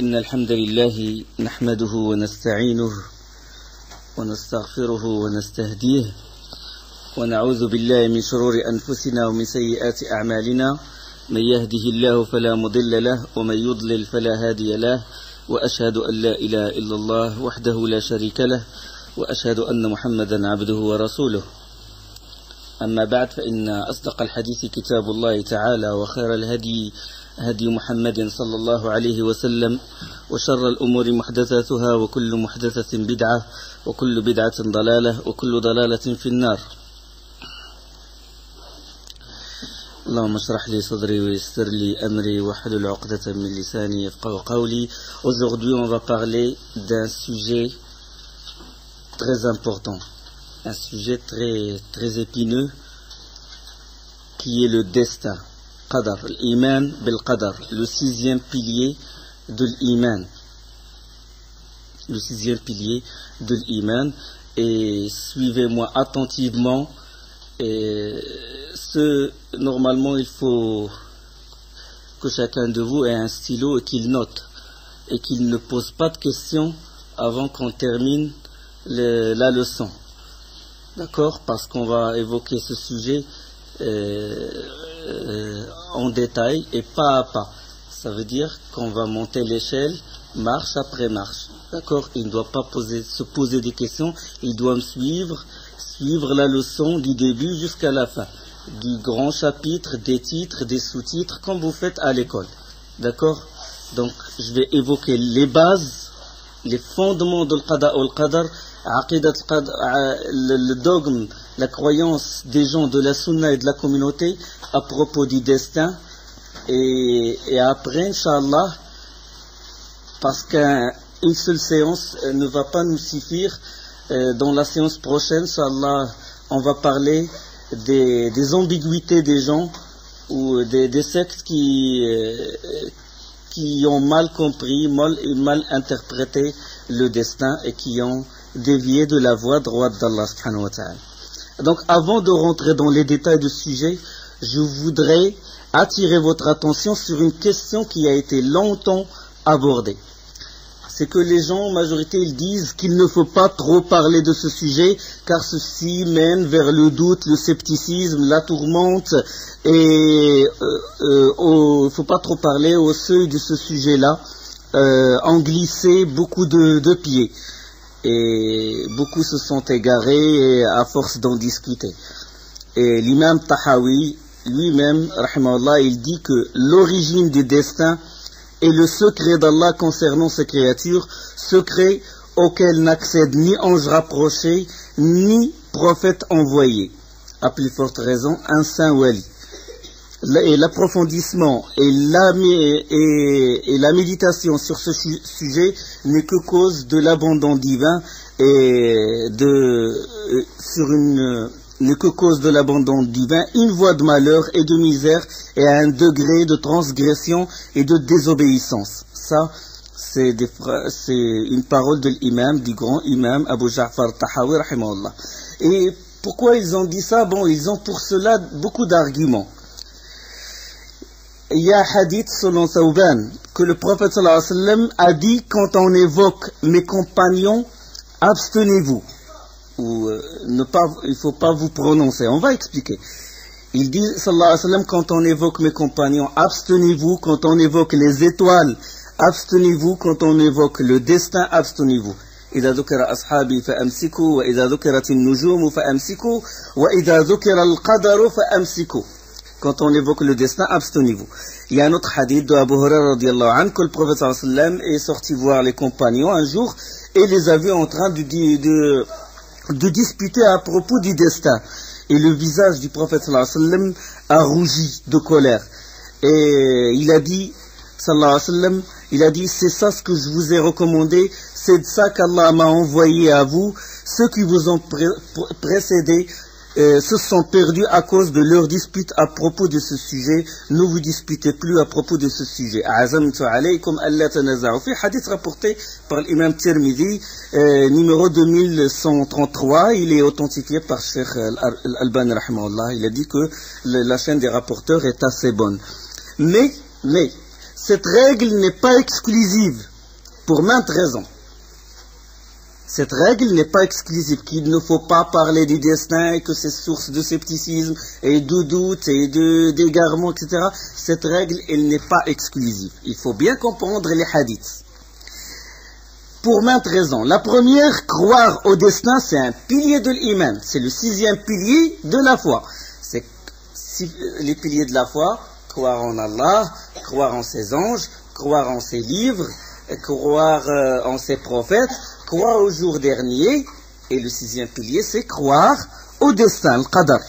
إن الحمد لله نحمده ونستعينه ونستغفره ونستهديه ونعوذ بالله من شرور أنفسنا ومن سيئات أعمالنا من يهده الله فلا مضل له ومن يضلل فلا هادي له وأشهد أن لا إله إلا الله وحده لا شريك له وأشهد أن محمدا عبده ورسوله. أما بعد فإن أصدق الحديث كتاب الله تعالى وخير الهدي هدي محمد صلى الله عليه وسلم وشر الأمور محدثاتها وكل محدثة بدعة وكل بدعة ضلالة وكل ضلالة في النار. اللهم اشرح لي صدري ويسر لي أمري واحلل عقدة من لساني يفقهوا قولي. Aujourd'hui on va parler d'un sujet très important, un sujet très épineux qui est le destin. Qadar, l'iman bil qadar, le sixième pilier de l'iman. Le sixième pilier de l'iman. Et suivez-moi attentivement. Et normalement, il faut que chacun de vous ait un stylo et qu'il note. Et qu'il ne pose pas de questions avant qu'on termine la leçon. D'accord? Parce qu'on va évoquer ce sujet en détail et pas à pas. Ça veut dire qu'on va monter l'échelle marche après marche. D'accord? Il ne doit pas se poser des questions, il doit me suivre la leçon du début jusqu'à la fin. Du grand chapitre, des titres, des sous-titres, comme vous faites à l'école. D'accord? Donc, je vais évoquer les bases, les fondements de l'qada ou l'qadar, le dogme, la croyance des gens de la sunna et de la communauté à propos du destin. Et après, Inch'Allah, parce qu'une seule séance ne va pas nous suffire, dans la séance prochaine, Inch'Allah, on va parler des ambiguïtés des gens ou des sectes qui ont mal compris, mal interprété le destin et qui ont dévié de la voie droite d'Allah subhanahu wa ta'ala. Donc avant de rentrer dans les détails du sujet, je voudrais attirer votre attention sur une question qui a été longtemps abordée. C'est que les gens, en majorité, ils disent qu'il ne faut pas trop parler de ce sujet, car ceci mène vers le doute, le scepticisme, la tourmente, et il ne faut pas trop parler au seuil de ce sujet-là, en glisser beaucoup de pieds. Et beaucoup se sont égarés à force d'en discuter. Et l'imam Tahawi, lui-même, rahimahullah, il dit que l'origine du destin est le secret d'Allah concernant ses créatures, secret auquel n'accède ni ange rapproché, ni prophète envoyé. À plus forte raison, un saint wali. Et l'approfondissement et la méditation sur ce sujet n'est que cause de l'abandon divin et n'est que cause de l'abandon divin, une voie de malheur et de misère et à un degré de transgression et de désobéissance. Ça, c'est une parole de l'imam, du grand imam Abu Ja'far Tahawi rahimahullah. Et pourquoi ils ont dit ça? Bon, ils ont pour cela beaucoup d'arguments. Il y a un hadith selon Thawban que le prophète sallallahu alayhi wa sallam a dit: quand on évoque mes compagnons, abstenez-vous. Ou il ne faut pas vous prononcer. On va expliquer. Il dit sallallahu alayhi wa sallam: quand on évoque mes compagnons, abstenez-vous. Quand on évoque les étoiles, abstenez-vous. Quand on évoque le destin, abstenez-vous. إذا ذكر أصحابي فأمسكوا وإذا ذكرت النجوم فأمسكوا وإذا ذكر القدر فأمسكوا. Quand on évoque le destin, abstenez-vous. Il y a un autre hadith de Abu Hurairah radiyallahu anhu que le prophète sallallahu alayhi wa sallam est sorti voir les compagnons un jour et les a vus en train de disputer à propos du destin. Et le visage du prophète sallallahu alayhi wa sallam a rougi de colère. Et il a dit, sallallahu alayhi wa sallam, il a dit: c'est ça ce que je vous ai recommandé, c'est de ça qu'Allah m'a envoyé à vous. Ceux qui vous ont précédés se sont perdus à cause de leur dispute à propos de ce sujet. Ne vous disputez plus à propos de ce sujet. A'azamtu alaykum alla tanaza'u. Fi hadith rapporté par l'imam Tirmidhi, numéro 2133, il est authentifié par Cheikh Al-Albani rahimahullah. Il a dit que la chaîne des rapporteurs est assez bonne. Mais cette règle n'est pas exclusive. pour maintes raisons. Cette règle n'est pas exclusive, qu'il ne faut pas parler du destin et que c'est source de scepticisme et de doute et d'égarement, etc. Cette règle, elle n'est pas exclusive. Il faut bien comprendre les hadiths. Pour maintes raisons. La première, croire au destin, c'est un pilier de l'iman. C'est le 6e pilier de la foi. C'est les piliers de la foi, croire en Allah, croire en ses anges, croire en ses livres, croire en ses prophètes, croire au jour dernier, et le 6e pilier, c'est croire au destin, le qadar.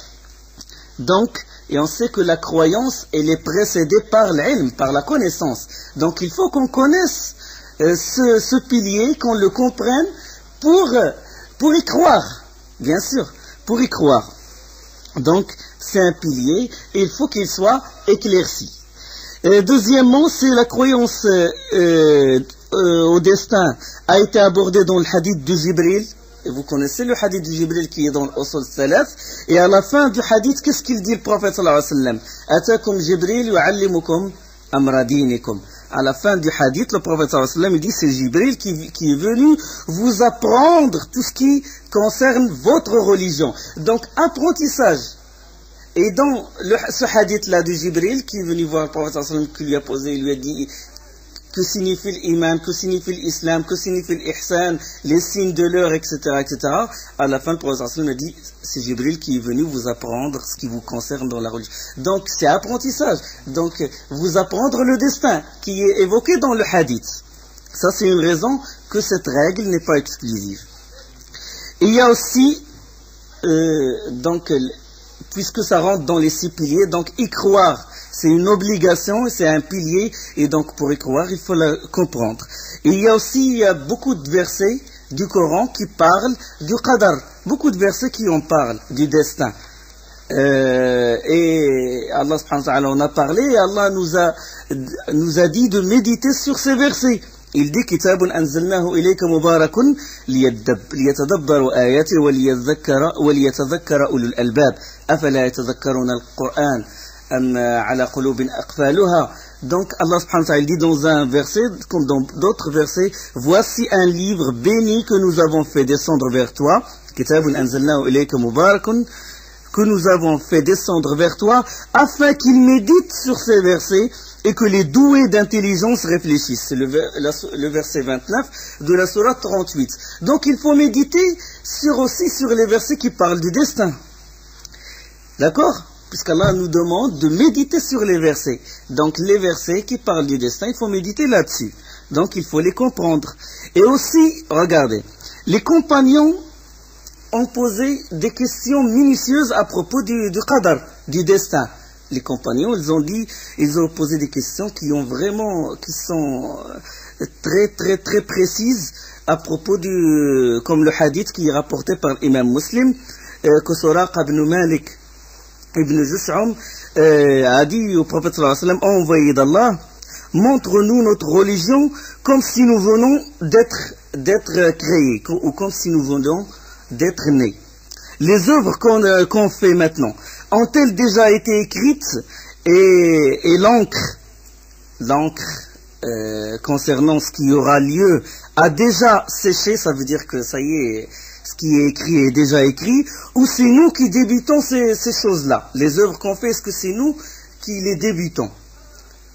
Donc, et on sait que la croyance, elle est précédée par l'ilm, par la connaissance. Donc, il faut qu'on connaisse ce pilier, qu'on le comprenne pour y croire, bien sûr, pour y croire. Donc, c'est un pilier, et il faut qu'il soit éclairci. Deuxièmement, c'est la croyance au destin a été abordée dans le hadith de Jibril. Et vous connaissez le hadith de Jibril qui est dans l'Usul Salaf. Et à la fin du hadith, qu'est-ce qu'il dit le prophète sallallahu alayhi wa sallam? Atakum Jibril yu'allimukum amra dinikum. À la fin du hadith, le prophète sallallahu alayhi wa sallam, il dit, c'est Jibril qui est venu vous apprendre tout ce qui concerne votre religion. Donc, apprentissage. Et dans ce hadith-là de Jibril, qui est venu voir le prophète sallallahu alayhi wa sallam, qui lui a posé, il lui a dit, que signifie l'iman, que signifie l'islam, que signifie l'ihsan, les signes de l'heure, etc., etc. À la fin, le prophète sallallahu alayhi wa sallam a dit, c'est Jibril qui est venu vous apprendre ce qui vous concerne dans la religion. Donc, c'est apprentissage. Donc, vous apprendre le destin qui est évoqué dans le hadith. Ça, c'est une raison que cette règle n'est pas exclusive. Et il y a aussi, donc, puisque ça rentre dans les 6 piliers, donc y croire, c'est une obligation, c'est un pilier, et donc pour y croire, il faut la comprendre. Et il y a beaucoup de versets du Coran qui parlent du qadar, beaucoup de versets qui en parlent, du destin. Et Allah subhanahu wa ta'ala en a parlé, et Allah nous a dit de méditer sur ces versets. Il dit Kitabun anzalnahu ilayka mubarakun liyatadabbaru ayati wa liyatadhakkara ulul albab afala yatadhakkaruna al-Qur'an am ala qulubin aqfaluha. Donc Allah subhanahu wa ta'ala dit dans un verset comme dans d'autres versets, voici un livre béni que nous avons fait descendre vers toi, Kitabun anzalnahu ilayka mubarakun, que nous avons fait descendre vers toi afin qu'il médite sur ces versets et que les doués d'intelligence réfléchissent. C'est le verset 29 de la sourate 38. Donc il faut méditer aussi sur les versets qui parlent du destin. D'accord? Puisqu'Allah nous demande de méditer sur les versets. Donc les versets qui parlent du destin, il faut méditer là-dessus. Donc il faut les comprendre. Et aussi, regardez, les compagnons ont posé des questions minutieuses à propos du qadar, du destin. Les compagnons, ils ont posé des questions qui sont très, très, très précises à propos comme le hadith qui est rapporté par l'imam Muslim, que Suraqa ibn Malik ibn Jus'am a dit au prophète sallallahu alayhi wa sallam, envoyé d'Allah, montre-nous notre religion comme si nous venons d'être créés, ou comme si nous venons d'être nés. Les œuvres qu'on fait maintenant, ont-elles déjà été écrites et l'encre concernant ce qui aura lieu a déjà séché, ça veut dire que ça y est, ce qui est écrit est déjà écrit, ou c'est nous qui débutons ces choses-là? Les œuvres qu'on fait, est-ce que c'est nous qui les débutons?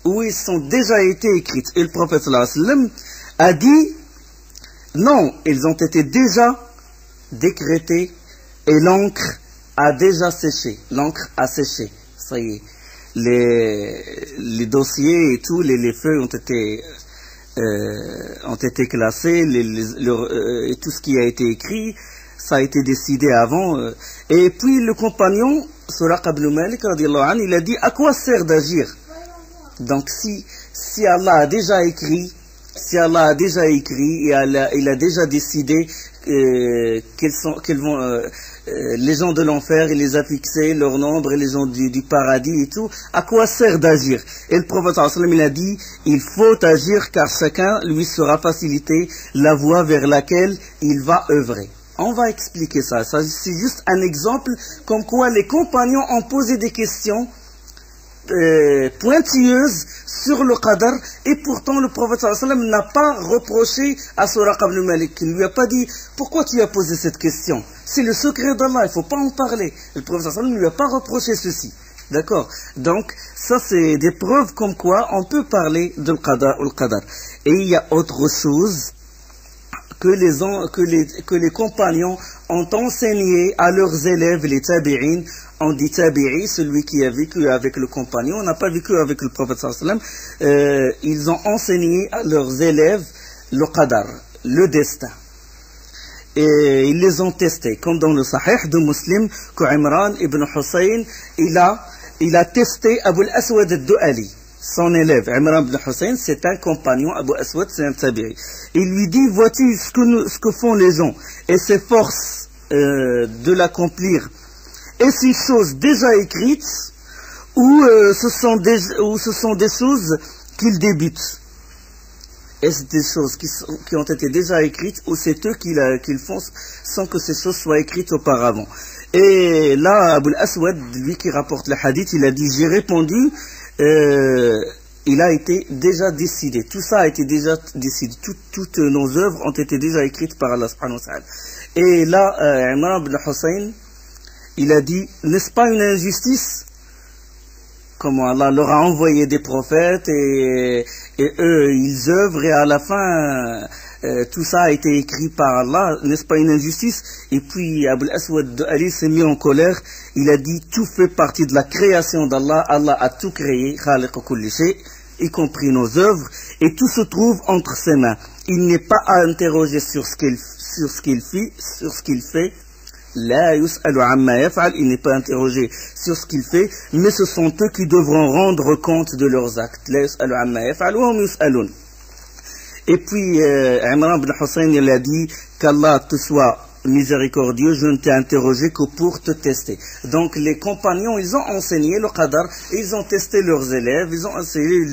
Ou ils sont déjà été écrites? Et le prophète sallallahu alayhi wa sallam a dit, non, ils ont été déjà décrétés et l'encre a déjà séché, l'encre a séché, ça y est, les dossiers et tout, les feuilles ont été classés, et tout ce qui a été écrit, ça a été décidé avant. Et puis le compagnon, Suraqa ibn Malik, il a dit, à quoi sert d'agir? Donc si Allah a déjà écrit, et il a déjà décidé quels vont les gens de l'enfer, il les a fixés, leur nombre, et les gens du paradis et tout, à quoi sert d'agir? Et le prophète sallallahu alayhi wa sallam, il a dit, il faut agir car chacun lui sera facilité la voie vers laquelle il va œuvrer. On va expliquer ça. C'est juste un exemple comme quoi les compagnons ont posé des questions pointilleuse sur le qadar, et pourtant le prophète sallallahu alayhi wa sallam n'a pas reproché à Suraq ibn Malik. Il ne lui a pas dit pourquoi tu as posé cette question, c'est le secret d'Allah, il ne faut pas en parler. Le prophète sallallahu alayhi wa sallam ne lui a pas reproché ceci. D'accord? Donc ça c'est des preuves comme quoi on peut parler de qadar ou le qadar. Et il y a autre chose que les compagnons ont enseigné à leurs élèves, les tabi'in. On dit tabi'i, celui qui a vécu avec le compagnon, on n'a pas vécu avec le prophète sallallahu alayhi wa sallam. Ils ont enseigné à leurs élèves le qadar, le destin. Et ils les ont testés, comme dans le Sahih de Muslim, que Imran ibn Hussein, il a testé Abu al-Aswad al-Du'ali, son élève. Imran ibn Hussein, c'est un compagnon, Abu Aswad, c'est un tabi'i. Il lui dit, vois-tu ce que font les gens, et s'efforcent de l'accomplir. Et ces choses déjà écrites, ou ce sont des choses qu'ils débutent. Est-ce des choses qui ont été déjà écrites, ou c'est eux qui le font sans que ces choses soient écrites auparavant? Et là, Abu al-Aswad, lui qui rapporte le hadith, il a dit, j'ai répondu, il a été déjà décidé. Tout ça a été déjà décidé. Toutes nos œuvres ont été déjà écrites par Allah subhanahu wa ta'ala. Et là, Imran ibn Hussein, il a dit, n'est-ce pas une injustice? Comment Allah leur a envoyé des prophètes et eux, ils œuvrent et à la fin, tout ça a été écrit par Allah. N'est-ce pas une injustice? Et puis, Abu al-Aswad Ali s'est mis en colère. Il a dit, tout fait partie de la création d'Allah. Allah a tout créé, khaliq kulli shay, y compris nos œuvres, et tout se trouve entre ses mains. Il n'est pas à interroger sur ce qu'il fait. La yus'alu amma yaf'al, il n'est pas interrogé sur ce qu'il fait, mais ce sont eux qui devront rendre compte de leurs actes. La yus'alu amma yaf'al wa hum yus'alun. Et puis Imran ibn Hussein, il a dit qu'Allah te soit miséricordieux, je ne t'ai interrogé que pour te tester. Donc les compagnons, ils ont enseigné le qadar, et ils ont testé leurs élèves, ils ont enseigné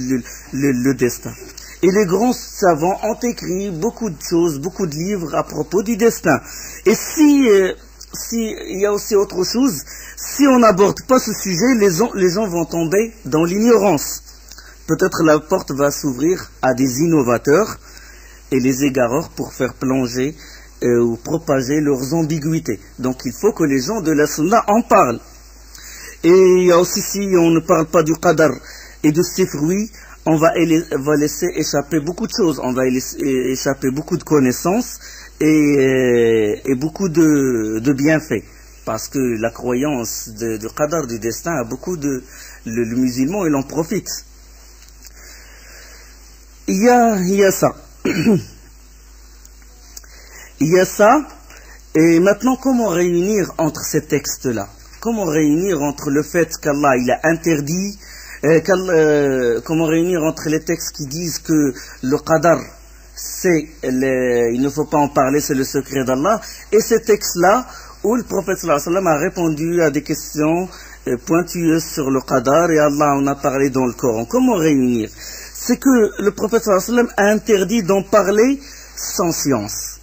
le destin. Et les grands savants ont écrit beaucoup de choses, beaucoup de livres à propos du destin. Et si il y a aussi autre chose, si on n'aborde pas ce sujet, les gens vont tomber dans l'ignorance. Peut-être la porte va s'ouvrir à des innovateurs et les égareurs pour faire plonger ou propager leurs ambiguïtés. Donc il faut que les gens de la sunna en parlent. Et il y a aussi, si on ne parle pas du qadar et de ses fruits, on va laisser échapper beaucoup de choses. On va laisser échapper beaucoup de connaissances et beaucoup de bienfaits. Parce que la croyance du qadar, du destin, a beaucoup de... Le musulman, il en profite. Il y a ça. Il y a ça. Et maintenant, comment réunir entre ces textes-là? Comment réunir entre le fait qu'Allah, il a interdit, comment réunir entre les textes qui disent que le qadar, il ne faut pas en parler, c'est le secret d'Allah, et ces textes-là où le prophète sallallahu alayhi wa sallam a répondu à des questions pointueuses sur le qadar, et Allah en a parlé dans le Coran. Comment réunir? C'est que le prophète sallallahu alayhi wa sallam a interdit d'en parler sans science.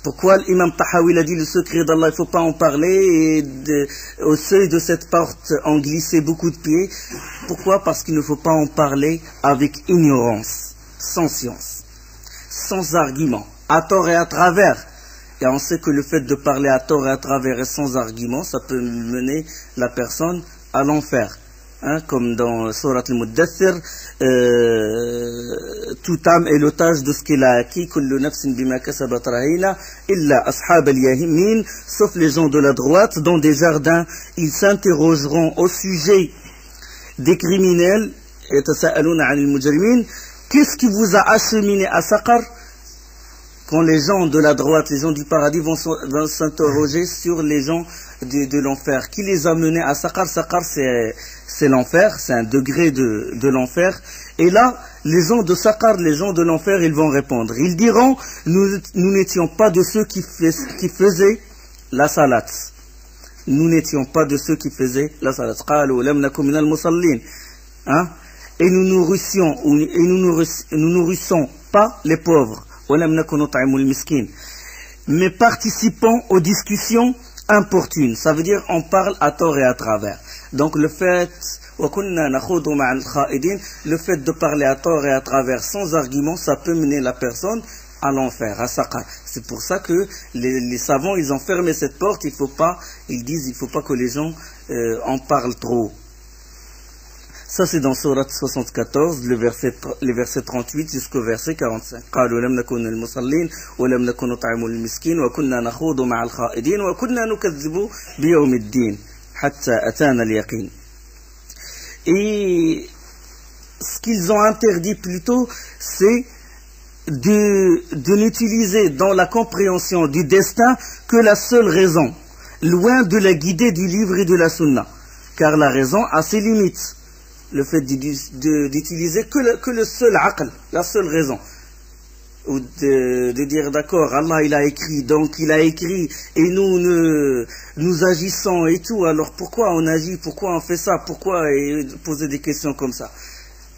Pourquoi l'imam Tahawi a dit le secret d'Allah, il ne faut pas en parler, et au seuil de cette porte ont glissé beaucoup de pieds? Pourquoi? Parce qu'il ne faut pas en parler avec ignorance, sans science, sans argument, à tort et à travers. Et on sait que le fait de parler à tort et à travers et sans argument, ça peut mener la personne à l'enfer. Comme dans Surat al-Muddathir, toute âme est l'otage de ce qu'il a acquis, kullu nafsin bima kasabat rahina, illa ashab al-yamin, sauf les gens de la droite, dans des jardins, ils s'interrogeront au sujet des criminels, yatasa'aluna 'anil mujrimin, qu'est-ce qui vous a acheminé à Saqar? Quand les gens de la droite, les gens du paradis vont s'interroger sur les gens de l'enfer. Qui les a menés à Saqar? Saqar, c'est l'enfer, c'est un degré de l'enfer. Et là, les gens de Saqar, les gens de l'enfer, ils vont répondre. Ils diront, nous n'étions pas de ceux qui faisaient la salat. Nous n'étions pas de ceux qui faisaient la salat. Et nous nourrissons pas les pauvres. Mais participant aux discussions importune. Ça veut dire on parle à tort et à travers. Donc le fait de parler à tort et à travers sans argument, ça peut mener la personne à l'enfer, à Saqar. C'est pour ça que les savants, ils ont fermé cette porte. Ils disent il faut pas que les gens en parlent trop. Ça c'est dans Sourate 74, le verset 38 jusqu'au verset 45. قالوا لم نكن المصلين ولم نكن نطعم المسكين وكنا نخوض مع الخائضين وكنا نكذب بيوم الدين حتى أتانا اليقين. Et ce qu'ils ont interdit plutôt, c'est de n'utiliser dans la compréhension du destin que la seule raison, loin de la guidée du livre et de la sunna, car la raison a ses limites. Le fait d'utiliser que le seul aql, la seule raison, ou de dire d'accord, Allah il a écrit, donc il a écrit, et nous agissons et tout, alors pourquoi on agit, pourquoi on fait ça, pourquoi, et poser des questions comme ça.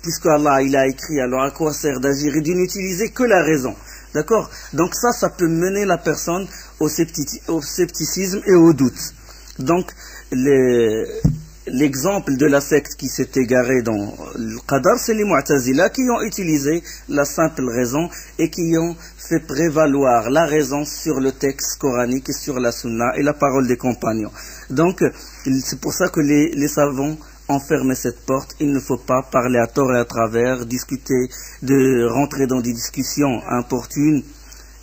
Puisque Allah il a écrit, alors à quoi sert d'agir et de n'utiliser que la raison. D'accord? Donc ça peut mener la personne au scepticisme et au doute. Donc l'exemple de la secte qui s'est égarée dans le Qadar, c'est les Mu'tazila qui ont utilisé la simple raison et qui ont fait prévaloir la raison sur le texte coranique et sur la sunna et la parole des compagnons. Donc c'est pour ça que les savants ont fermé cette porte. Il ne faut pas parler à tort et à travers, discuter, de rentrer dans des discussions importunes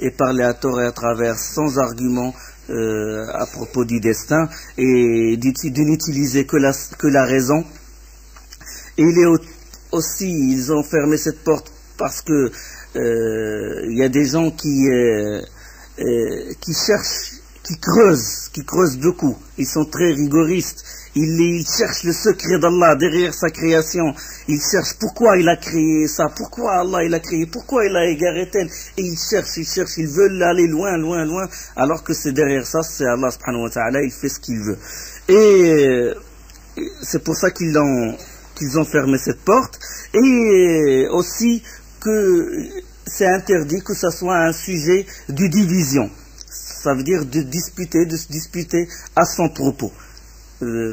et parler à tort et à travers sans argument à propos du destin et de n'utiliser que la raison. Et ils ont fermé cette porte parce que il y a des gens qui cherchent, qui creusent beaucoup. Ils sont très rigoristes. Ils cherchent le secret d'Allah derrière sa création. Ils cherchent pourquoi il a créé ça, pourquoi Allah il a créé, pourquoi il a égaré tel. Et ils cherchent, ils veulent aller loin, alors que c'est derrière ça, c'est Allah subhanahu wa ta'ala, il fait ce qu'il veut. Et c'est pour ça qu'ils ont fermé cette porte. Et aussi que c'est interdit que ça soit un sujet de division. Ça veut dire de se disputer à son propos.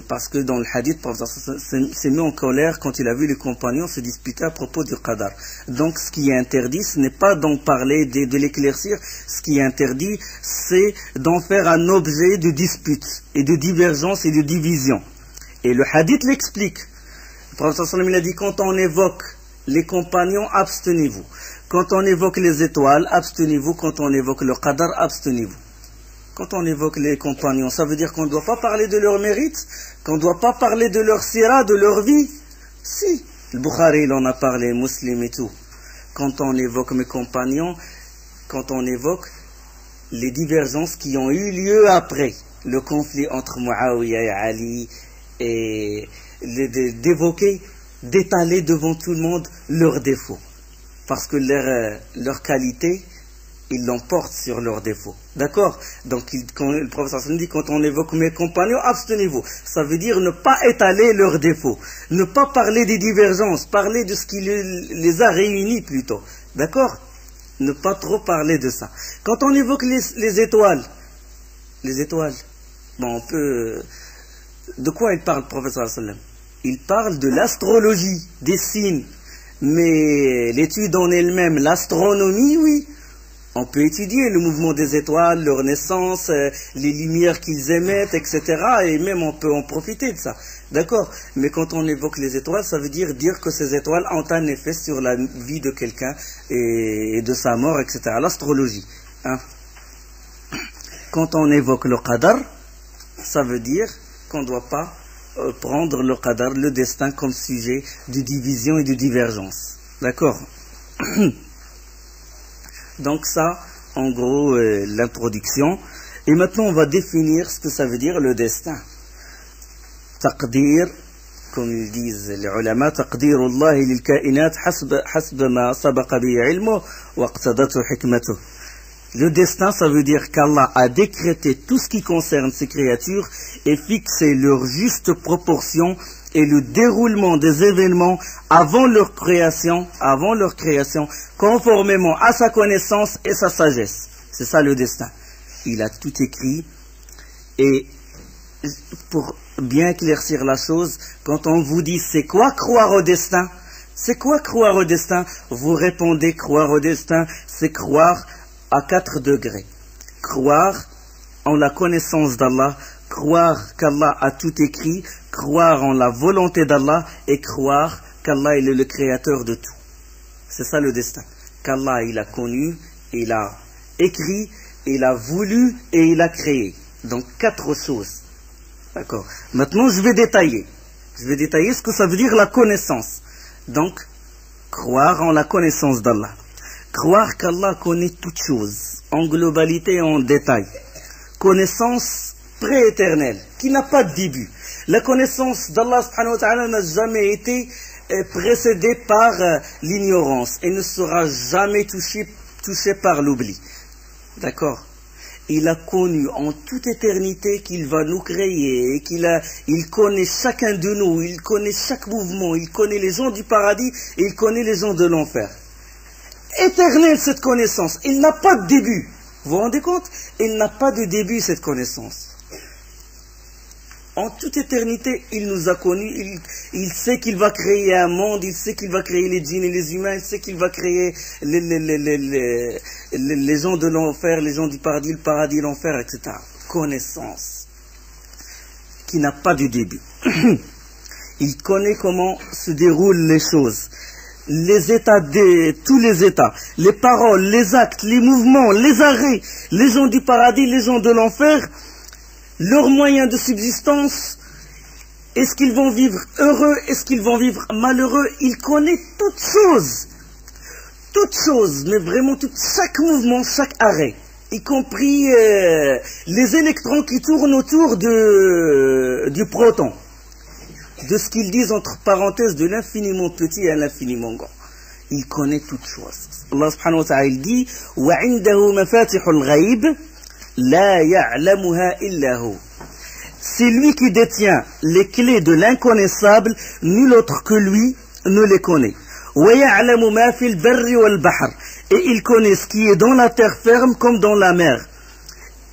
Parce que dans le hadith, le prophète s'est mis en colère quand il a vu les compagnons se disputer à propos du qadar. Donc ce qui est interdit, ce n'est pas d'en parler, de l'éclaircir. Ce qui est interdit, c'est d'en faire un objet de dispute et de divergence et de division. Et le hadith l'explique. Le prophète il a dit, quand on évoque les compagnons, abstenez-vous. Quand on évoque les étoiles, abstenez-vous. Quand on évoque le qadar, abstenez-vous. Quand on évoque les compagnons, ça veut dire qu'on ne doit pas parler de leur mérite, qu'on ne doit pas parler de leur sira, de leur vie. Si, le Bukhari il en a parlé, Muslim et tout. Quand on évoque mes compagnons, quand on évoque les divergences qui ont eu lieu après le conflit entre Muawiyah et Ali, et d'évoquer, d'étaler devant tout le monde leurs défauts. Parce que leur qualité, ils l'emportent sur leurs défauts. D'accord? Donc, quand le professeur dit, quand on évoque mes compagnons, abstenez-vous. Ça veut dire ne pas étaler leurs défauts. Ne pas parler des divergences. Parler de ce qui les a réunis plutôt. D'accord? Ne pas trop parler de ça. Quand on évoque les étoiles, bon, on peut... De quoi il parle, le professeur sallam? Il parle de l'astrologie, des signes. Mais l'étude en elle-même, l'astronomie, oui. On peut étudier le mouvement des étoiles, leur naissance, les lumières qu'ils émettent, etc. Et même on peut en profiter de ça. D'accord? Mais quand on évoque les étoiles, ça veut dire que ces étoiles ont un effet sur la vie de quelqu'un et de sa mort, etc. L'astrologie. Hein? Quand on évoque le qadar, ça veut dire qu'on ne doit pas prendre le qadar, le destin, comme sujet de division et de divergence. D'accord? Donc ça, en gros, l'introduction. Et maintenant, on va définir ce que ça veut dire le destin. Taqdir, comme ils disent les ulama, taqdir Allah lil kainat hasba ma sabaqa bi ilmu wa iqtadatu hikmatuh. Le destin, ça veut dire qu'Allah a décrété tout ce qui concerne ces créatures et fixé leur juste proportion et le déroulement des événements avant leur création, conformément à sa connaissance et sa sagesse. C'est ça le destin. Il a tout écrit Et pour bien éclaircir la chose, quand on vous dit c'est quoi croire au destin? C'est quoi croire au destin? Vous répondez croire au destin, c'est croire à 4 degrés. Croire en la connaissance d'Allah, croire qu'Allah a tout écrit, croire en la volonté d'Allah et croire qu'Allah il est le créateur de tout. C'est ça le destin. Qu'Allah il a connu, il a écrit, il a voulu et il a créé. Donc 4 choses. D'accord. Maintenant je vais détailler. Je vais détailler ce que ça veut dire la connaissance. Donc, croire en la connaissance d'Allah. Croire qu'Allah connaît toutes choses, en globalité et en détail. Connaissance prééternelle, qui n'a pas de début. La connaissance d'Allah subhanahu wa ta'ala n'a jamais été précédée par l'ignorance et ne sera jamais touchée par l'oubli. D'accord? Il a connu en toute éternité qu'il va nous créer et il connaît chacun de nous, il connaît chaque mouvement, il connaît les gens du paradis et il connaît les gens de l'enfer. Éternelle cette connaissance, il n'a pas de début. Vous vous rendez compte? Il n'a pas de début cette connaissance. En toute éternité, il nous a connus, il sait qu'il va créer un monde, il sait qu'il va créer les djinns et les humains, il sait qu'il va créer les gens de l'enfer, les gens du paradis, le paradis, l'enfer, etc. Connaissance qui n'a pas de début. Il connaît comment se déroulent les choses, les états, tous les états, les paroles, les actes, les mouvements, les arrêts, les gens du paradis, les gens de l'enfer, leurs moyens de subsistance, est-ce qu'ils vont vivre heureux, est-ce qu'ils vont vivre malheureux, il connaît toutes choses, mais vraiment chaque mouvement, chaque arrêt, y compris les électrons qui tournent autour du proton, de ce qu'ils disent entre parenthèses de l'infiniment petit à l'infiniment grand. Il connaît toutes choses. Allah subhanahu wa ta'ala il dit وَعِنْدَهُ مَفَاتِحُ الْغَيْبِ La ya'lamuha illahu. C'est lui qui détient les clés de l'inconnaissable, nul autre que lui ne les connaît. Wa ya'lamu ma fil barri wal bahr. Et il connaît ce qui est dans la terre ferme comme dans la mer.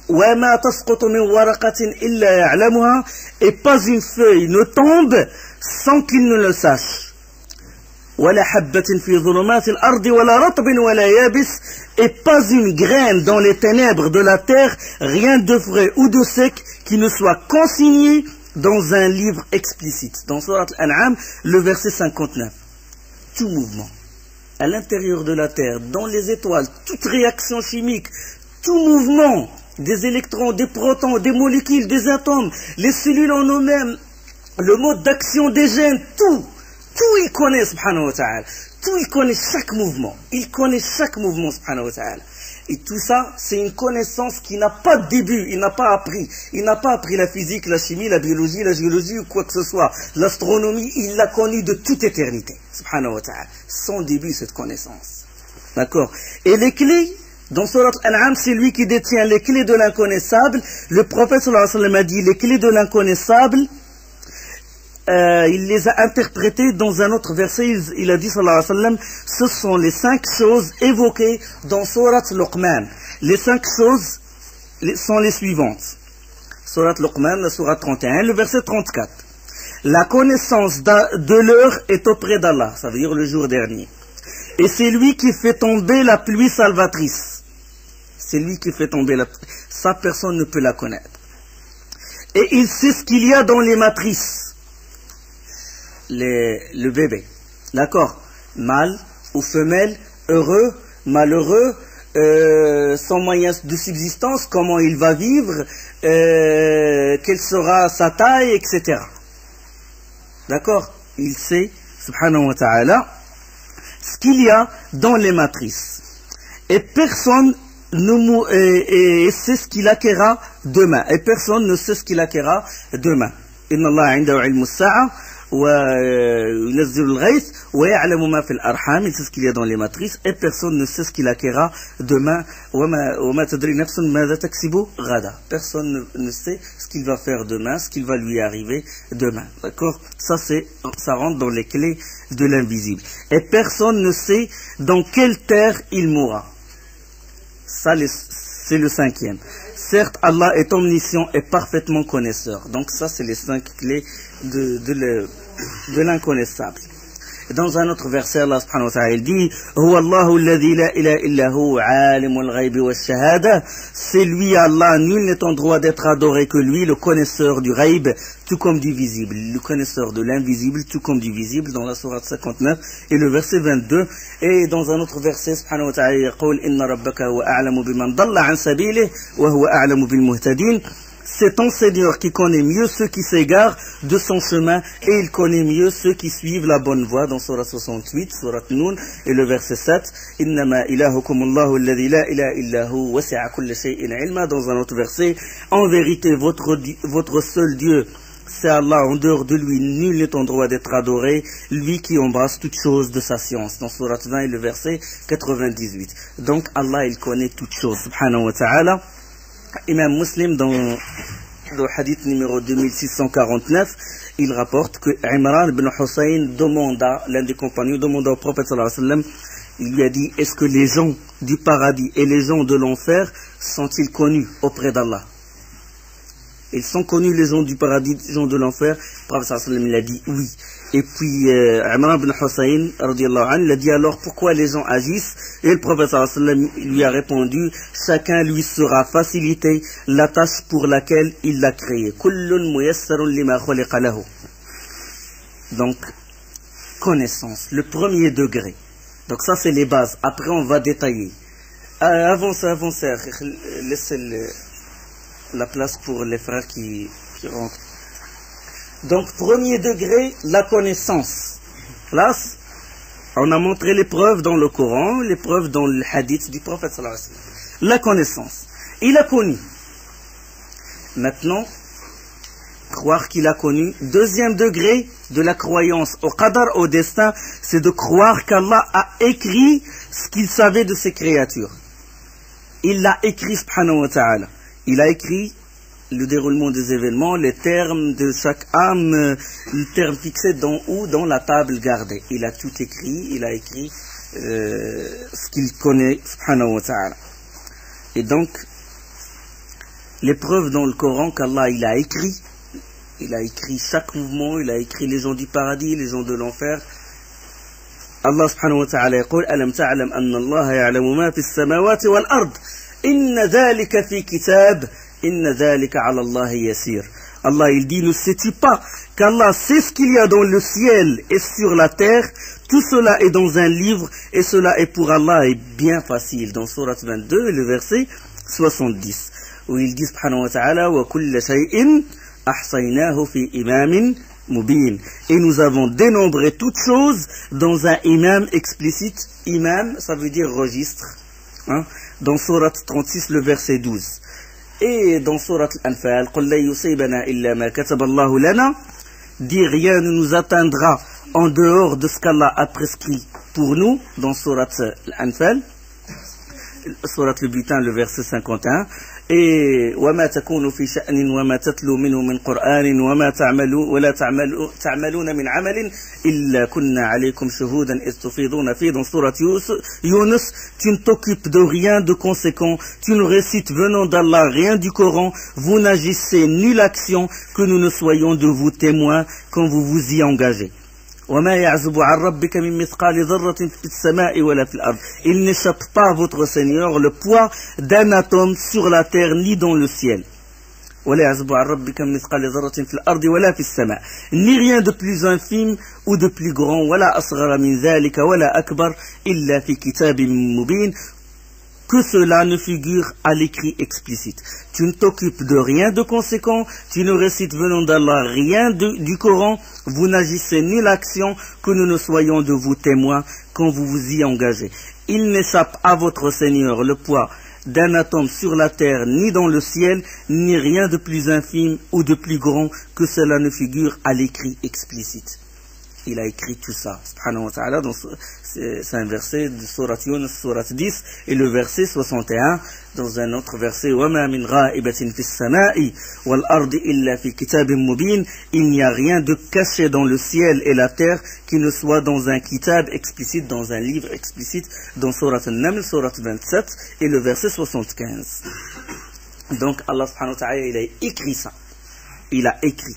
Wa ma tasqutu min waraqatin illa ya'lamuha. Et pas une feuille ne tombe sans qu'il ne le sache. ولا حبة في ظلمات الأرض ولا رطب ولا يابس. Et pas une graine dans les ténèbres de la terre, rien de frais ou de sec qui ne soit consigné dans un livre explicite. Dans Surat Al-An'am, le verset 59. Tout mouvement à l'intérieur de la terre, dans les étoiles, toute réaction chimique, tout mouvement des électrons, des protons, des molécules, des atomes, les cellules en eux-mêmes, le mode d'action des gènes, tout il connaît, subhanahu wa ta'ala. Tout, il connaît chaque mouvement. Il connaît chaque mouvement, subhanahu wa ta'ala. Et tout ça, c'est une connaissance qui n'a pas de début. Il n'a pas appris. Il n'a pas appris la physique, la chimie, la biologie, la géologie ou quoi que ce soit. L'astronomie, il l'a connue de toute éternité, subhanahu wa ta'ala. Sans début, cette connaissance. D'accord? Et les clés, dans Surat Al-An'am, c'est lui qui détient les clés de l'inconnaissable. Le prophète sallallahu alayhi wa sallam a dit, les clés de l'inconnaissable, il les a interprétés dans un autre verset. Il a dit sallallahu alayhi wa sallam, ce sont les 5 choses évoquées dans Surat Luqman. Les 5 choses sont les suivantes. Surat Luqman, la Surat 31, le verset 34. La connaissance de l'heure est auprès d'Allah, ça veut dire le jour dernier. Et c'est lui qui fait tomber la pluie salvatrice. C'est lui qui fait tomber la pluie. Ça, personne ne peut la connaître. Et il sait ce qu'il y a dans les matrices. Le bébé, d'accord, mâle ou femelle, heureux, malheureux, sans moyens de subsistance, comment il va vivre, quelle sera sa taille, etc. D'accord, il sait, subhanahu wa ta'ala, ce qu'il y a dans les matrices. Et personne ne sait ce qu'il acquérera demain. Et personne ne sait ce qu'il acquérera demain. Inna Allah indahu ilmu as-sa'a. وينزل الغيث ويعلم ما في الأرحام. Il sait ce qu'il y a dans les matrices et personne ne sait ce qu'il acquérera demain. وما تدري نفس ماذا تكسب غدا. Personne ne sait ce qu'il va faire demain, ce qu'il va lui arriver demain. D'accord? Ça rentre dans les clés de l'invisible. Et personne ne sait dans quelle terre il mourra. Ça, c'est le 5e. Certes, Allah est omniscient et parfaitement connaisseur. Donc ça, c'est les 5 clés de l'inconnaissable. Dans un autre verset, Allah subhanahu wa ta'ala, il dit Huwa Allahu alladhi la ilaha illa hu alimul ghaybi wa shahada. C'est lui, Allah, nul n'est en droit d'être adoré que lui, le connaisseur du ghaib, tout comme du visible. Le connaisseur de l'invisible, tout comme du visible, dans la sourate 59 et le verset 22. Et dans un autre verset, subhanahu wa ta'ala, il dit Inna rabbaka huwa a'lamu biman dalla an sabilihi wa huwa a'lamu bil muhtadin. C'est ton Seigneur qui connaît mieux ceux qui s'égarent de son chemin et il connaît mieux ceux qui suivent la bonne voie dans Surah 68, Surah Noun et le verset 7. Innama ilahukum Allahu alladhi la ilaha illahu wasi'a kulli shay'in ilma. Dans un autre verset, en vérité votre seul Dieu, c'est Allah, en dehors de lui, nul n'est en droit d'être adoré, lui qui embrasse toute chose de sa science. Dans Surah 20 et le verset 98. Donc Allah, il connaît toutes choses, subhanahu wa ta'ala. Imam Muslim, dans le hadith numéro 2649, il rapporte que Imran ibn Hussein l'un des compagnons demanda au prophète sallallahu alayhi wa sallam, il lui a dit, est-ce que les gens du paradis et les gens de l'enfer sont-ils connus auprès d'Allah? Ils sont connus, les gens du paradis, les gens de l'enfer. Le prophète sallallahu alayhi wa sallam, il a dit oui. Et puis Imran ibn Hussein radiyallahu anhu, il a dit alors pourquoi les gens agissent? Et le prophète sallallahu alayhi wa sallam lui a répondu, chacun lui sera facilité la tâche pour laquelle il l'a créé. Kullun muyassarun lima khuliqa lahu. Donc connaissance, le premier degré. Donc ça c'est les bases. Après on va détailler. Avancez, laissez la place pour les frères qui rentrent. Donc, premier degré, la connaissance. Là, on a montré les preuves dans le Coran, les preuves dans le hadith du prophète sallallahu alayhi wa sallam. La connaissance. Il a connu. Maintenant, croire qu'il a connu. Deuxième degré de la croyance au qadar, au destin, c'est de croire qu'Allah a écrit ce qu'il savait de ses créatures. Il l'a écrit, subhanahu wa ta'ala. Il a écrit le déroulement des événements, les termes de chaque âme, le terme fixé dans la table gardée. Il a tout écrit, il a écrit ce qu'il connaît, subhanahu wa ta'ala. Et donc, les preuves dans le Coran qu'Allah il a écrit chaque mouvement, il a écrit les gens du paradis, les gens de l'enfer. Allah subhanahu wa ta'ala يقول ألم تعلم أن الله يعلم ما في السماوات والأرض إن ذلك في كتاب إن ذلك على الله يسير. Allah il dit, ne sais-tu pas qu'Allah sait ce qu'il y a dans le ciel et sur la terre, tout cela est dans un livre et cela est pour Allah est bien facile. Dans Surat 22 le verset 70 où il dit subhanahu wa ta'ala wa kulla shay'in ahsaynahu fi imamin mubin. Et nous avons dénombré toutes choses dans un imam explicite. Imam ça veut dire registre, dans Surat 36 le verset 12. Et dans Surat Al-Anfal, قُلْ لَا يُصِيبَنَا إِلَّا مَا كَتَبَ اللَّهُ لَنَا, dit rien ne nous atteindra en dehors de ce qu'Allah a prescrit pour nous. Dans Surat Al-Anfal, Surat le Butin, le verset 51. Et وَمَا تَكُونُ فِي شَأْنٍ وَمَا تَتْلُو مِنْهُ مِنْ قُرْآنٍ وَمَا وَلَا تَعْمَلُونَ مِنْ عَمَلٍ إِلَّا كُنَّا عَلَيْكُمْ شُهُودًا إِذْ تُفِيضُونَ فِيهِ. Dans Surat Yunus, tu ne t'occupes de rien de conséquent, tu ne récites venant d'Allah rien du Coran, vous n'agissez nulle action que nous ne soyons de vous témoins quand vous vous y engagez. وَمَا يَعْزُبُ عَنْ رَبِّكَ مِنْ مِثْقَالِ ذَرَّةٍ فِي السَّمَاءِ وَلَا فِي الْأَرْضِ. Il n'échappe pas à votre Seigneur le poids d'un atome sur la terre ni dans le ciel. وَلَا يَعْزُبُ عَنْ رَبِّكَ مِنْ مِثْقَالِ ذَرَّةٍ فِي الْأَرْضِ وَلَا فِي السَّمَاءِ. Ni rien de plus infime ou de plus grand. وَلَا أَصْغَرَ مِنْ ذَلِكَ وَلَا أَكْبَرَ إِلَّا فِي كِتَابٍ مُبِينٍ. Que cela ne figure à l'écrit explicite. Tu ne t'occupes de rien de conséquent, tu ne récites venant d'Allah rien du Coran, vous n'agissez nulle action que nous ne soyons de vous témoins quand vous vous y engagez. Il n'échappe à votre Seigneur le poids d'un atome sur la terre, ni dans le ciel, ni rien de plus infime ou de plus grand que cela ne figure à l'écrit explicite. il a écrit tout ça, subhanahu wa ta'ala. C'est un verset de Surat Yunus, Surat 10, et le verset 61, dans un autre verset, وَمَا مِنْ غَائِبَةٍ فِي السَّمَاءِ وَالْأَرْضِ إِلَّا فِي كِتَابٍ مُبِينٍ. Il n'y a rien de caché dans le ciel et la terre qui ne soit dans un kitab explicite, dans un livre explicite, dans Surat An-Naml, Surat 27, et le verset 75. Donc Allah subhanahu wa ta'ala, il a écrit ça. Il a écrit.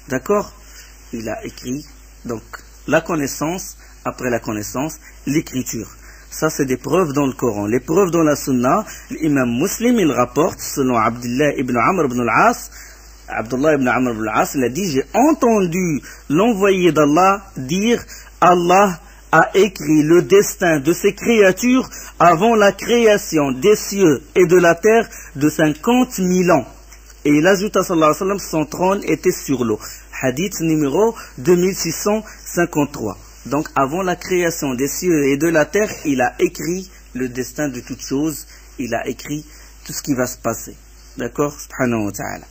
D'accord? Il a écrit. Donc, la connaissance, après la connaissance, l'écriture. Ça, c'est des preuves dans le Coran. Les preuves dans la Sunna, l'imam Muslim, il rapporte, selon Abdullah ibn Amr ibn al-As, Abdullah ibn Amr ibn al-As, il a dit, j'ai entendu l'envoyé d'Allah dire, Allah a écrit le destin de ses créatures avant la création des cieux et de la terre de 50 000 ans. Et il ajouta, sallallahu alayhi wa sallam, son trône était sur l'eau. Hadith numéro 2653. Donc, avant la création des cieux et de la terre, il a écrit le destin de toutes choses. Il a écrit tout ce qui va se passer. D'accord? Subhanahu wa ta'ala.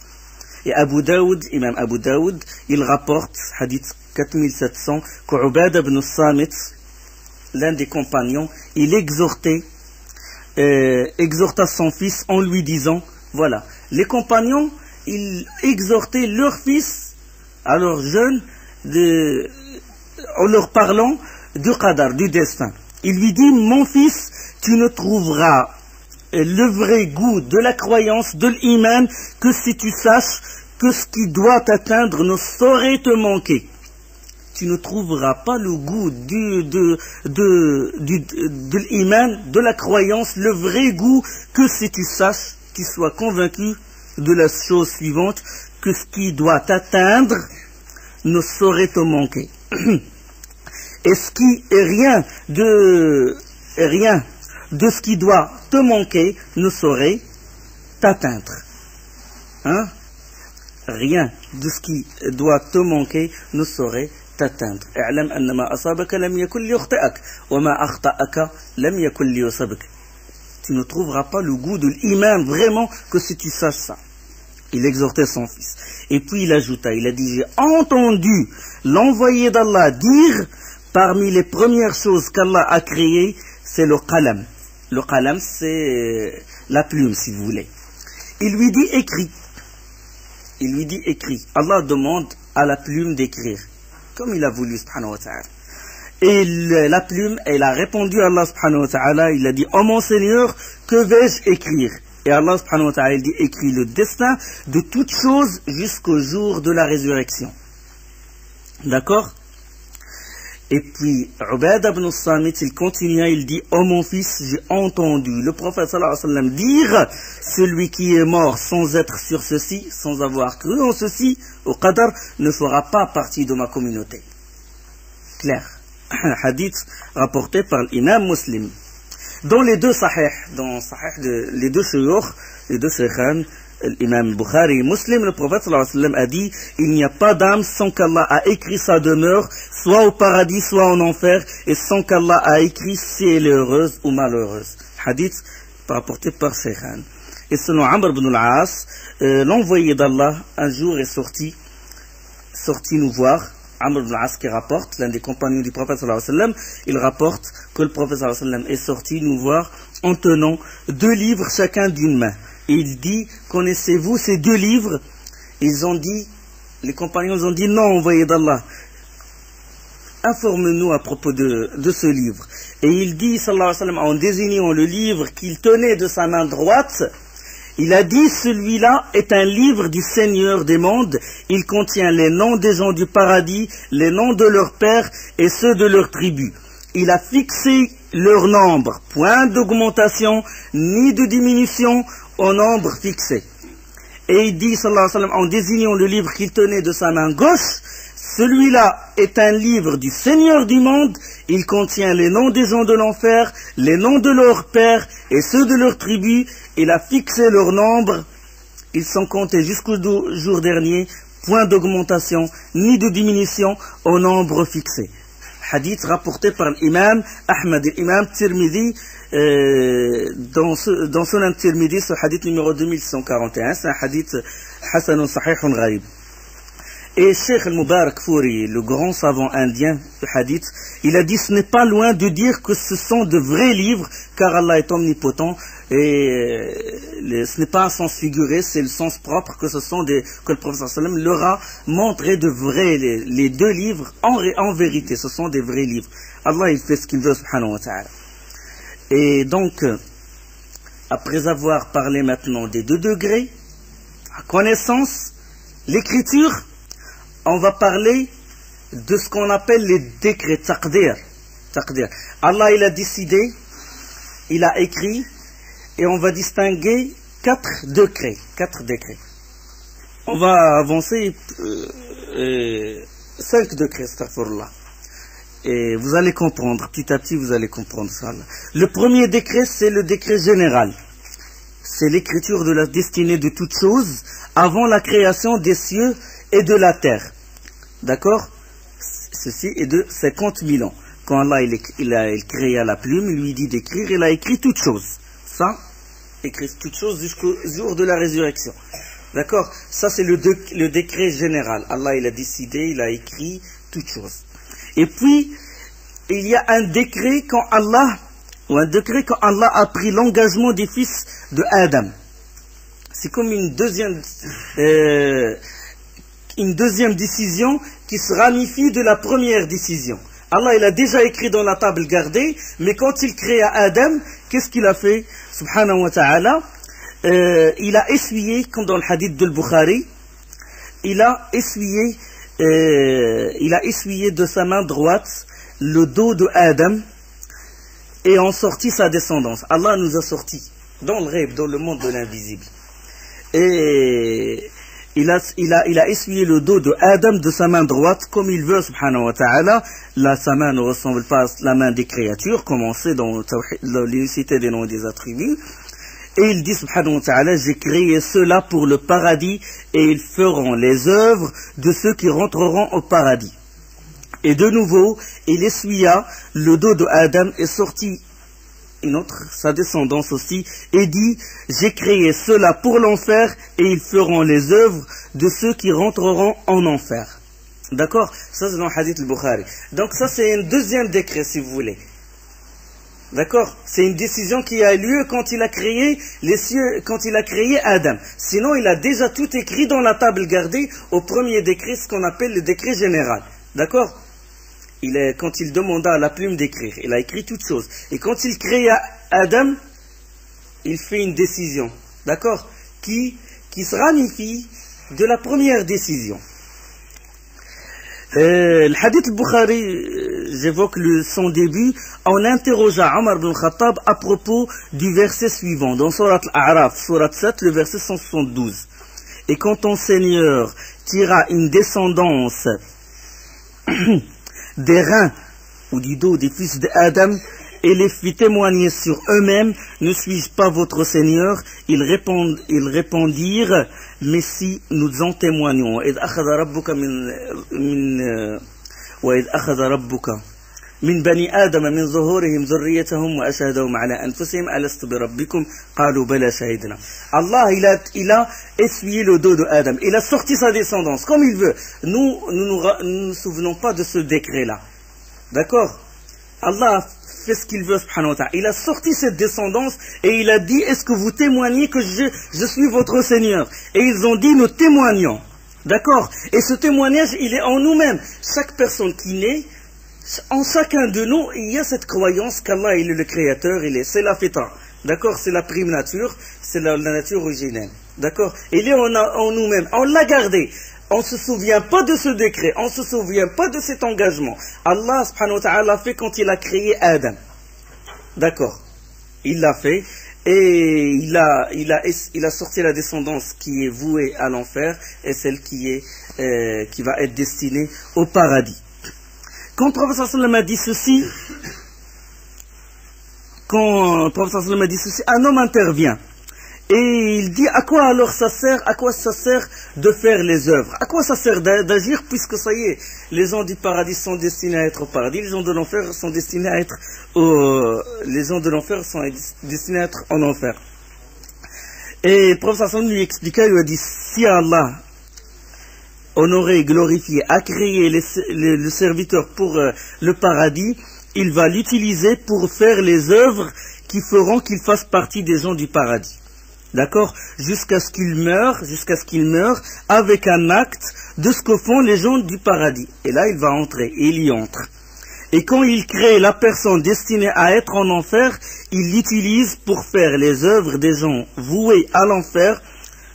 Et Abu Daoud, imam Abu Daoud, il rapporte, hadith 4700, qu'Ubad ibn Samit, l'un des compagnons, il exhorta son fils en lui disant, voilà, les compagnons, ils exhortaient leur fils, alors jeunes, en leur parlant du qadar, du destin. Il lui dit, mon fils, tu ne trouveras le vrai goût de la croyance, de l'iman, que si tu saches que ce qui doit t'atteindre ne saurait te manquer. Tu ne trouveras pas le goût de l'iman, de la croyance, le vrai goût, que si tu saches, tu sois convaincu de la chose suivante, que ce qui doit t'atteindre ne saurait te manquer. Et ce qui est rien de ce qui doit te manquer ne saurait t'atteindre. Hein? Rien de ce qui doit te manquer ne saurait t'atteindre. اعلم أن ما أصابك لم يكن ليخطئك وما أخطأك لم يكن ليصبك. Tu ne trouveras pas le goût de l'iman vraiment que si tu saches ça. Il exhortait son fils. Et puis il ajouta, il a dit, j'ai entendu l'envoyé d'Allah dire, parmi les premières choses qu'Allah a créées, c'est le qalam. Le qalam, c'est la plume, si vous voulez. Il lui dit, écris. Il lui dit, écris. Allah demande à la plume d'écrire, comme il a voulu, subhanahu wa ta'ala. Et la plume, elle a répondu à Allah, subhanahu wa ta'ala, il a dit, oh mon Seigneur, que vais-je écrire? Et Allah, subhanahu wa ta'ala, il dit, écris le destin de toutes choses jusqu'au jour de la résurrection. D'accord? Et puis, Ubad ibn Samit, il continua, il dit, oh mon fils, j'ai entendu le prophète sallallahu alayhi wa sallam dire, celui qui est mort sans être sur ceci, sans avoir cru en ceci, au qadar, ne fera pas partie de ma communauté. Clair. Hadith rapporté par l'imam Muslim. Dans les deux sahih, les deux shuyukh, les deux shaykhan, l'imam Bukhari et Muslim, le prophète sallallahu alayhi wa sallam a dit, il n'y a pas d'âme sans qu'Allah a écrit sa demeure, soit au paradis, soit en enfer, et sans qu'Allah a écrit si elle est heureuse ou malheureuse. Hadith rapporté par shaykhan. Et selon Amr ibn al-As, l'envoyé d'Allah, un jour est sorti nous voir. Amr ibn al-As qui rapporte, l'un des compagnons du prophète sallallahu alayhi wa sallam, il rapporte que le prophète sallallahu alayhi wa sallam est sorti nous voir en tenant 2 livres chacun d'une main. Et il dit, connaissez-vous ces 2 livres? Ils ont dit, les compagnons ont dit, non, envoyé d'Allah, informe-nous à propos de ce livre. Et il dit, sallallahu alayhi wa sallam, en désignant le livre qu'il tenait de sa main droite, il a dit, celui-là est un livre du Seigneur des mondes, il contient les noms des gens du paradis, les noms de leurs pères et ceux de leurs tribus. Il a fixé leur nombre, point d'augmentation ni de diminution au nombre fixé. Et il dit, sallallahu alayhi wa sallam, en désignant le livre qu'il tenait de sa main gauche, celui-là est un livre du Seigneur du monde, il contient les noms des gens de l'enfer, les noms de leurs pères et ceux de leurs tribus, il a fixé leur nombre, ils sont comptés jusqu'au jour dernier, point d'augmentation ni de diminution au nombre fixé. Hadith rapporté par l'imam Ahmad et l'imam Tirmidhi, dans Sunan Tirmidhi, ce hadith numéro 2141, c'est un hadith Hasanun Sahihun Gharib. Et Cheikh al-Mubarak Fouri, le grand savant indien du hadith, il a dit ce n'est pas loin de dire que ce sont de vrais livres, car Allah est omnipotent, et ce n'est pas un sens figuré, c'est le sens propre que que le prophète sallam leur a montré de vrais, les deux livres, en vérité, ce sont des vrais livres. Allah, il fait ce qu'il veut, subhanahu wa ta'ala. Et donc, après avoir parlé maintenant des 2 degrés, la connaissance, l'écriture, on va parler de ce qu'on appelle les décrets, taqdir. Allah, il a décidé, il a écrit, et on va distinguer 4 décrets. On va avancer 5 décrets, astaghfirullah. Et vous allez comprendre, petit à petit vous allez comprendre ça. Le premier décret, c'est le décret général. C'est l'écriture de la destinée de toutes choses avant la création des cieux et de la terre. D'accord? Ceci est de 50 000 ans. Quand Allah il créa la plume, il lui dit d'écrire, il a écrit toutes choses. Ça, écrit toutes choses jusqu'au jour de la résurrection. D'accord? Ça c'est le décret général. Allah il a décidé, il a écrit toutes choses. Et puis, il y a un décret quand Allah a pris l'engagement des fils de Adam. C'est comme une deuxième décision qui se ramifie de la première décision. Allah, il a déjà écrit dans la table gardée, mais quand il créa Adam, qu'est-ce qu'il a fait? Subhanahu wa ta'ala, il a essuyé, comme dans le hadith de Bukhari, il a essuyé de sa main droite le dos de Adam et en sorti sa descendance. Allah nous a sortis dans le rêve, dans le monde de l'invisible. Et il a essuyé le dos de Adam de sa main droite comme il veut, subhanahu wa ta'ala. Là, sa main ne ressemble pas à la main des créatures, comme on sait dans l'unicité des noms et des attributs. Et il dit, subhanahu wa ta'ala, j'ai créé cela pour le paradis et ils feront les œuvres de ceux qui rentreront au paradis. Et de nouveau, il essuya le dos de Adam et sortit sa descendance aussi, et dit, j'ai créé cela pour l'enfer et ils feront les œuvres de ceux qui rentreront en enfer. D'accord? Ça c'est dans le hadith al-Bukhari. Donc ça c'est un deuxième décret si vous voulez. D'accord? C'est une décision qui a lieu quand il a créé les cieux, quand il a créé Adam. Sinon il a déjà tout écrit dans la table gardée au premier décret, ce qu'on appelle le décret général. D'accord? Quand il demanda à la plume d'écrire, il a écrit toutes choses. Et quand il créa Adam, il fait une décision, d'accord, qui se ramifie de la première décision. Le hadith al-Bukhari, j'évoque son début, on interrogea Omar ibn Khattab à propos du verset suivant, dans Surat al-A'raf, Surat 7, le verset 172. Et quand ton Seigneur tira une descendance des reins ou du dos des fils d'Adam et les fit témoigner sur eux-mêmes, ne suis-je pas votre Seigneur? Ils répondirent, mais si nous en témoignons. وَإِذْ أَخَذَ رَبُّكَ مِنْ بَنِي آدَمَ مِنْ ظُهُورِهِمْ ذُرِّيَّتَهُمْ وَأَشْهَدَهُمْ عَلَى أَنفُسِهِمْ أَلَسْتُ بِرَبِّكُمْ قَالُوا بَلَى شَهِدْنَا. Allah, il a essuyé le dos de Adam. Il a sorti sa descendance comme il veut. Nous ne nous souvenons pas de ce décret-là. D'accord? Allah fait ce qu'il veut, subhanahu wa ta'ala. Il a sorti cette descendance et il a dit, est-ce que vous témoignez que je suis votre Seigneur? Et ils ont dit, nous témoignons. D'accord? Et ce témoignage, il est en nous-mêmes. Chaque personne qui naît, en chacun de nous, il y a cette croyance qu'Allah il est le créateur, c'est la fitra. D'accord? C'est la prime nature, c'est la nature originelle. D'accord? Il est en nous-mêmes. On l'a gardé. On ne se souvient pas de ce décret, on ne se souvient pas de cet engagement. Allah subhanahu wa ta'ala l'a fait quand il a créé Adam. D'accord? Il l'a fait et il a sorti la descendance qui est vouée à l'enfer et celle qui va être destinée au paradis. Quand le prophète sallam a dit ceci, un homme intervient. Et il dit, à quoi alors ça sert de faire les œuvres? À quoi ça sert d'agir puisque ça y est, les gens du paradis sont destinés à être au paradis, les gens de l'enfer sont destinés à être en enfer. Et le prophète sallam lui expliqua, il lui a dit, si Allah honoré et glorifié, a créé le serviteur pour le paradis, il va l'utiliser pour faire les œuvres qui feront qu'il fasse partie des gens du paradis. D'accord? Jusqu'à ce qu'il meure avec un acte de ce que font les gens du paradis. Et là, il va entrer, et il y entre. Et quand il crée la personne destinée à être en enfer, il l'utilise pour faire les œuvres des gens voués à l'enfer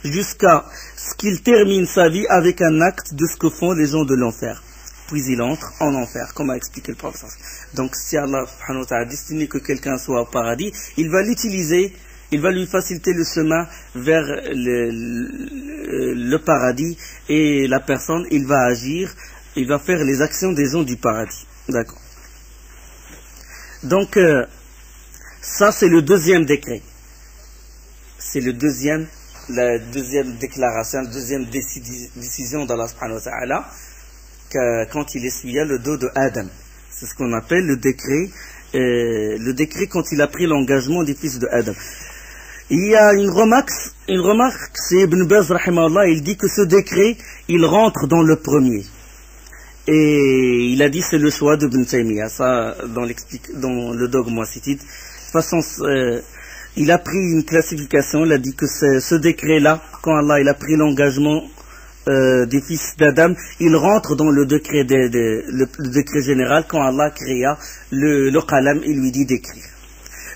jusqu'à ce qu'il termine sa vie avec un acte de ce que font les gens de l'enfer. Puis il entre en enfer, comme a expliqué le professeur. Donc si Allah subhanahu wa ta'ala a destiné que quelqu'un soit au paradis, il va l'utiliser, il va lui faciliter le chemin vers le paradis, et la personne, il va agir, il va faire les actions des gens du paradis. D'accord. Donc ça c'est le deuxième décret. C'est la deuxième déclaration, la deuxième décision d'Allah subhanahu wa ta'ala, quand il essuya le dos de Adam. C'est ce qu'on appelle le décret quand il a pris l'engagement des fils de Adam. Il y a une remarque, c'est Ibn Baz rahimahullah, il dit que ce décret, il rentre dans le premier. Et il a dit c'est le choix de Ibn Taymiyyah, ça dans le dogme wasitide. De toute façon, il a pris une classification, il a dit que ce décret-là, quand Allah il a pris l'engagement des fils d'Adam, il rentre dans le décret, le décret général, quand Allah créa le qalam, il lui dit d'écrire.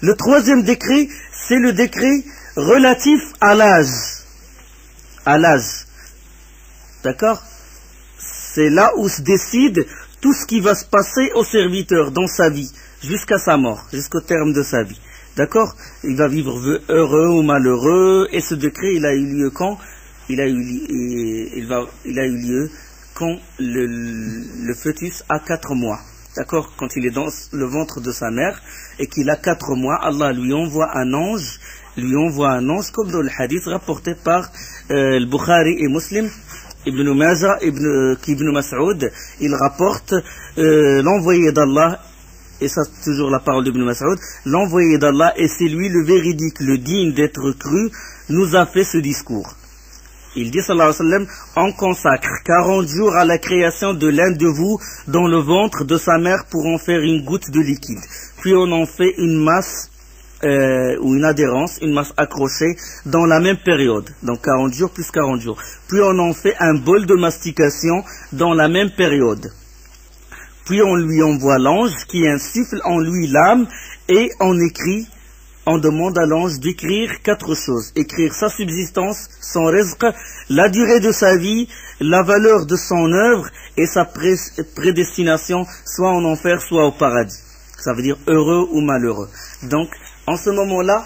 Le troisième décret, c'est le décret relatif à l'âge. À l'âge. D'accord? C'est là où se décide tout ce qui va se passer au serviteur dans sa vie, jusqu'à sa mort, jusqu'au terme de sa vie. D'accord? Il va vivre heureux ou malheureux, et ce décret, il a eu lieu quand? Il a eu lieu quand le fœtus a 4 mois. D'accord? Quand il est dans le ventre de sa mère et qu'il a 4 mois, Allah lui envoie un ange, comme dans le hadith rapporté par le Bukhari et Muslim, Ibn Majah, Ibn Mas'ud, il rapporte l'envoyé d'Allah, et ça c'est toujours la parole d'Ibn Mas'ud, l'envoyé d'Allah, et c'est lui le véridique, le digne d'être cru, nous a fait ce discours. Il dit sallallahu alayhi wa sallam, on consacre 40 jours à la création de l'un de vous dans le ventre de sa mère pour en faire une goutte de liquide. Puis on en fait une masse ou une adhérence, une masse accrochée dans la même période. Donc 40 jours plus 40 jours. Puis on en fait un bol de mastication dans la même période. Puis on lui envoie l'ange qui insuffle en lui l'âme et on demande à l'ange d'écrire 4 choses. Écrire sa subsistance, son rizq, la durée de sa vie, la valeur de son œuvre et sa prédestination, soit en enfer, soit au paradis. Ça veut dire heureux ou malheureux. Donc, en ce moment-là,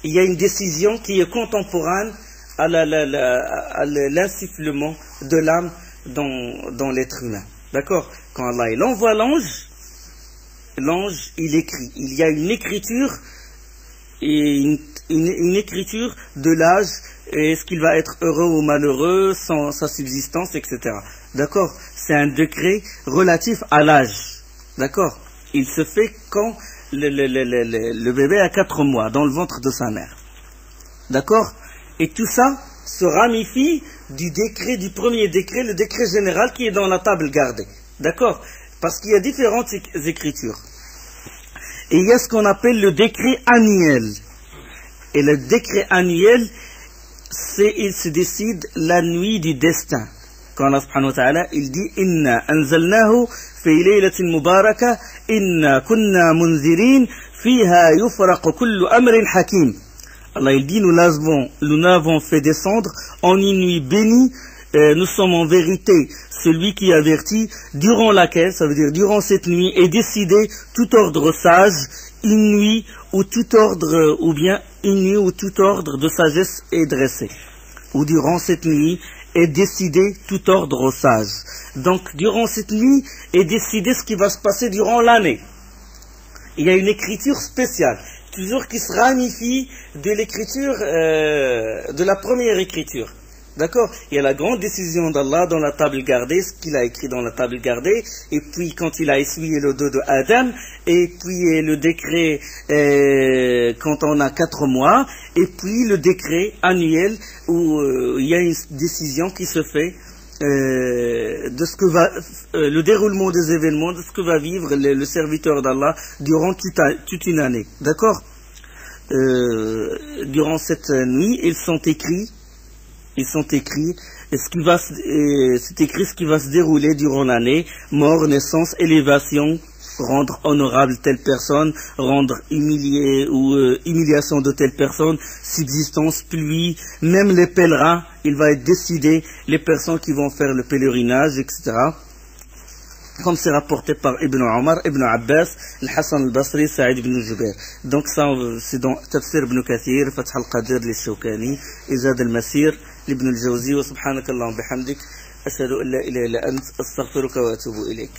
il y a une décision qui est contemporaine à l'insufflement de l'âme dans l'être humain. D'accord? Quand Allah il envoie l'ange, il écrit. Il y a une écriture, et une écriture de l'âge, est-ce qu'il va être heureux ou malheureux, sa subsistance, etc. D'accord? C'est un décret relatif à l'âge. D'accord? Il se fait quand le bébé a 4 mois dans le ventre de sa mère. D'accord? Et tout ça se ramifie du premier décret, le décret général qui est dans la table gardée. D'accord? Parce qu'il y a différentes écritures. Et il y a ce qu'on appelle le décret annuel. Et le décret annuel, il se décide la nuit du destin. Quand Allah subhanahu wa ta'ala, il dit Inna anzalnahu fi laylatin mubaraka, inna kunna munzirin, fiha yufraqu kullu amrin hakim. Allah il dit nous l'avons fait descendre en une nuit bénie. Nous sommes en vérité celui qui avertit, durant laquelle, ça veut dire durant cette nuit, est décidé tout ordre sage, une nuit où tout ordre, ou bien une nuit où tout ordre de sagesse est dressé. Ou durant cette nuit est décidé tout ordre sage. Donc durant cette nuit est décidé ce qui va se passer durant l'année. Il y a une écriture spéciale, toujours qui se ramifie de l'écriture, de la première écriture. D'accord? Il y a la grande décision d'Allah dans la table gardée, ce qu'il a écrit dans la table gardée, et puis quand il a essuyé le dos de Adam, et puis le décret quand on a 4 mois, et puis le décret annuel où il y a une décision qui se fait de ce que va le déroulement des événements, de ce que va vivre le serviteur d'Allah durant toute une année. D'accord? Durant cette nuit, ils sont écrits, et c'est écrit ce qui va se dérouler durant l'année: mort, naissance, élévation, rendre honorable telle personne, rendre humilié ou humiliation de telle personne, subsistance, pluie, même les pèlerins, il va être décidé, les personnes qui vont faire le pèlerinage, etc. Comme c'est rapporté par Ibn Omar, Ibn Abbas, Hassan al-Basri, Saïd ibn Jubair. Donc ça, c'est dans Tafsir ibn Kathir, Fath al-Qadir, Shawkani, Izad al-Masir, Ibn al-Jawzi, wa subhanakallahum bihamdik, ashhadu an la ilaha illa ant, astaghfiruka wa atubu ilayk.